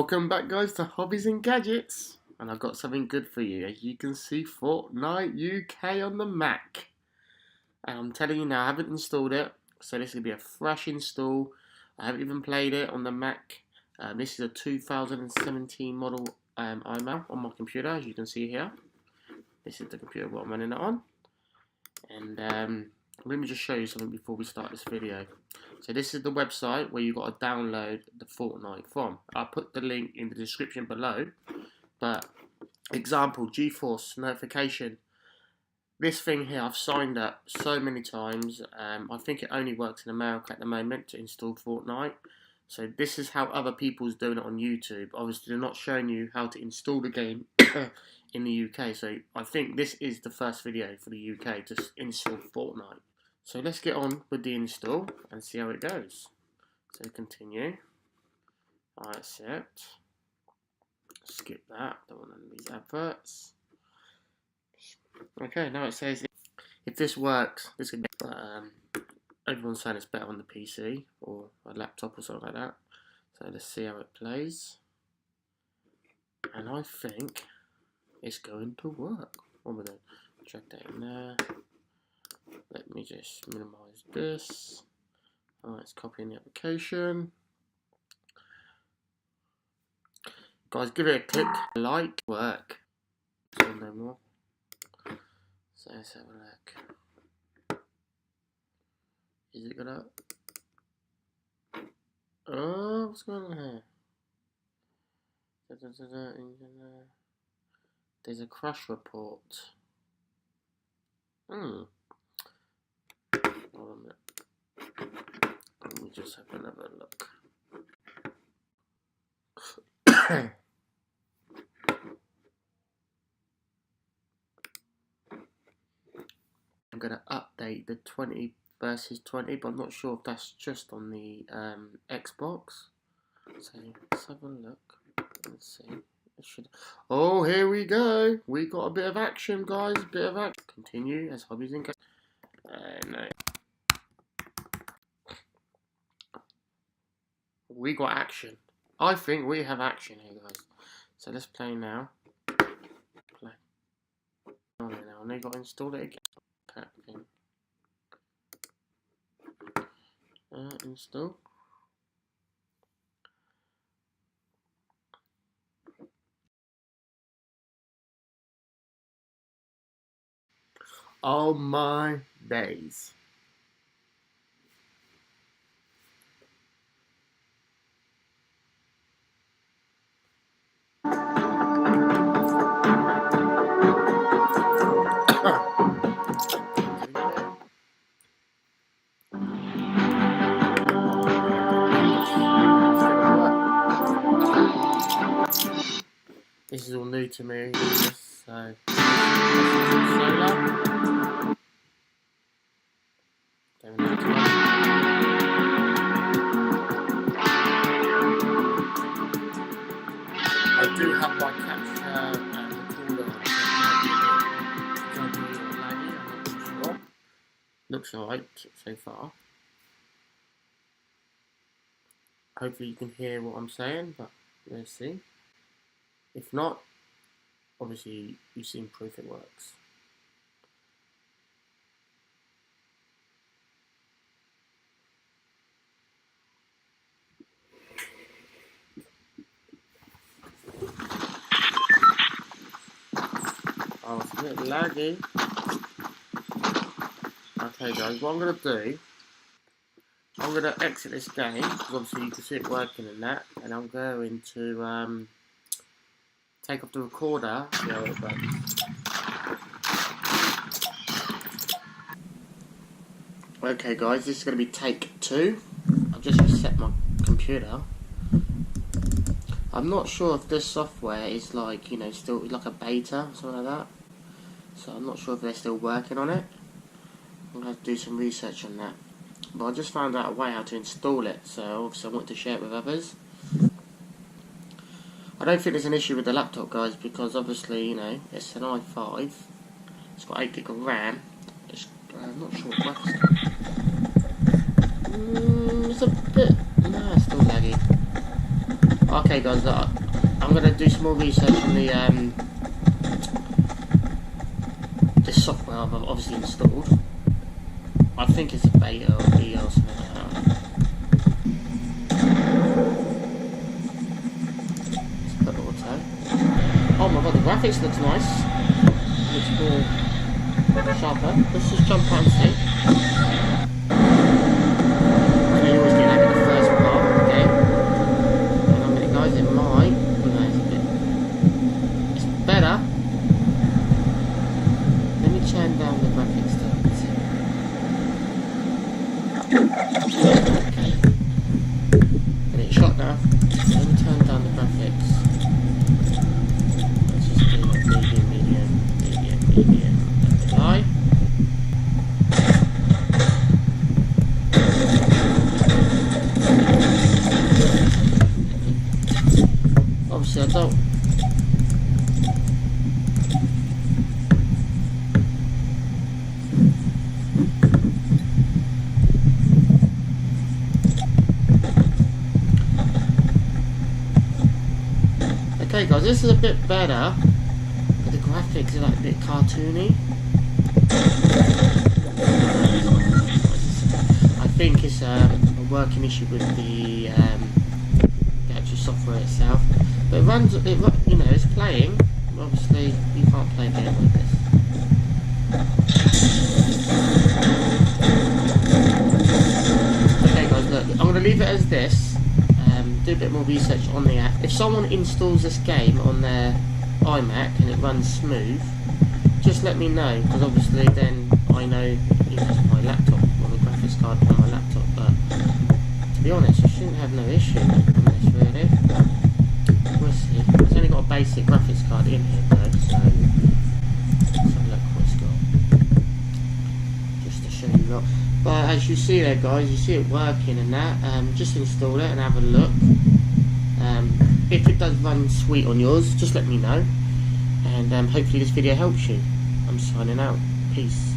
Welcome back, guys, to Hobbies and Gadgets, and I've got something good for you. As you can see, Fortnite UK on the Mac, and I'm telling you now, I haven't installed it, so this is going to be a fresh install. I haven't even played it on the Mac. This is a 2017 model iMac on my computer, as you can see here. This is the computer what I'm running it on, and let me just show you something before we start this video. So this is the website where you've got to download the Fortnite from. I'll put the link in the description below. But example, GeForce notification. This thing here I've signed up so many times. I think it only works in America at the moment to install Fortnite. So this is how other people's doing it on YouTube. Obviously they're not showing you how to install the game in the UK. So I think this is the first video for the UK to install Fortnite. So let's get on with the install and see how it goes. So continue. I accept. Skip that. Don't want any of these adverts. Okay, now it says if this works, this could be. Everyone's saying it's better on the PC or a laptop or something like that. So let's see how it plays. And I think it's going to work. What we're going to check that in there. Let me just minimize this. Alright, it's copying the application. Guys, give it a click, like, work. So no more. So let's have a look. Is it gonna? Oh, what's going on here? There's a crash report. Hold on a minute. Let me just have another look. I'm going to update the 20 versus 20, but I'm not sure if that's just on the Xbox. So let's have a look. Let's see. It should. Oh, here we go. We got a bit of action, guys. A bit of action. Continue as Hobbies and Gadgets. No. We got action. I think we have action here, guys. So let's play now. Play. Oh, no, now I got to install it again. Pack thing. Install. Oh my days. This is all new to me, so I do have my capture recorder on, so it might be a bit laggy, I'm not too sure. Looks alright so far. Hopefully you can hear what I'm saying, but let's see. If not, obviously you've seen proof it works. Oh, it's a bit laggy. Okay guys, what I'm going to do, I'm going to exit this game, because obviously you can see it working in that, and I'm going to take off the recorder, see how it works. Okay guys, this is going to be take 2. I've just reset my computer. I'm not sure if this software is like, you know, still like a beta or something like that. So I'm not sure if they're still working on it. I'm going to have to do some research on that. But I just found out a way how to install it, so obviously I want to share it with others. I don't think there's an issue with the laptop, guys, because obviously, you know, it's an i5. It's got 8 gig of RAM. I'm not sure what works. It's a bit... No, it's still laggy. Okay guys, look, I'm going to do some more research on the software I've obviously installed. I think it's a beta or beta or something like that. Let's put auto. Oh my god, the graphics looks nice. Looks more sharper. Let's just jump out and see. You always get that in the first part of the game. And I'm going to, guys, it might. No, it's a bit. It's better. Let me turn down the graphics to okay. And it's shot now. Let me turn down the graphics. Let's just do like medium. Apply. Obviously I don't. Okay guys, this is a bit better, but the graphics are like a bit cartoony. I think it's a working issue with the actual software itself. But it runs, you know, it's playing. Obviously, you can't play a game like this. Okay guys, look, I'm going to leave it as this. Do a bit more research on the app. If someone installs this game on their iMac and it runs smooth, just let me know, because obviously then I know it's my laptop or the graphics card on my laptop. But to be honest, you shouldn't have no issue on this really. We'll see. It's only got a basic graphics card in here though, so let's have a look what it's got. Just to show you lot. But as you see there guys, you see it working and that, just install it and have a look. If it does run sweet on yours, just let me know. And hopefully this video helps you. I'm signing out. Peace.